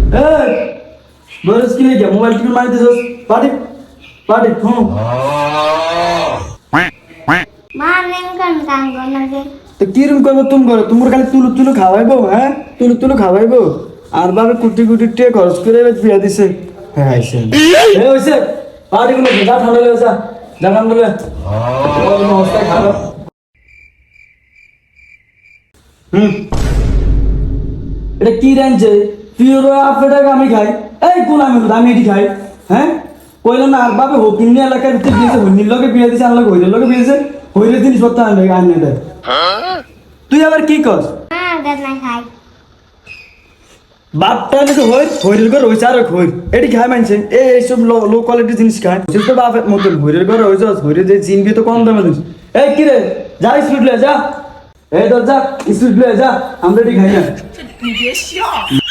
এই বরস কি লেগে মোবাইল টিপে মারি দিছস পাটি পাটি ফোন মা নেম কাম কাম করনাকে তো কি রুম করবো তুমি করো তোমার খালি তুলু তুলু খাওয়াইবো হ্যাঁ তুলু তুলু খাওয়াইবো আর ভাবে কুটি কুটি টিয়ে খরচ করে বিয়া দিছে হ্যাঁ আইছে এই হইছে পাটি গুলো যা ঠান্ডা লেগে যা যা ঠান্ডা লেগে অবস্থা খারাপ এটা কি রাঁধছে তুই ওর আপনাটাকে আমি খাই এই কোন আমি এটি খাই হ্যাঁ কইলাম না আর বাপে হকিন্নি এলাকার ভিতরে দিয়েছে হইনির লোকে বিয়ে দিয়েছে আনলো হইলের লোকে বিয়ে দিয়েছে হইলের জিনিসপত্র আনলে আনে দেয় তুই আবার কি কর মা দাদ না খাই বাপটা নাকি হইরের ঘর হয়েছে আর হই এটি খায় মানছে এইসব লো কোয়ালিটির জিনিস খায় তো বাপের মতন হইরের ঘর হয়েছে হইরে যে চিনবি তো কম দামে দিস এই কি রে যা স্পিড লে যা এই দর যা স্পিড লে যা আমরা এটি খাই না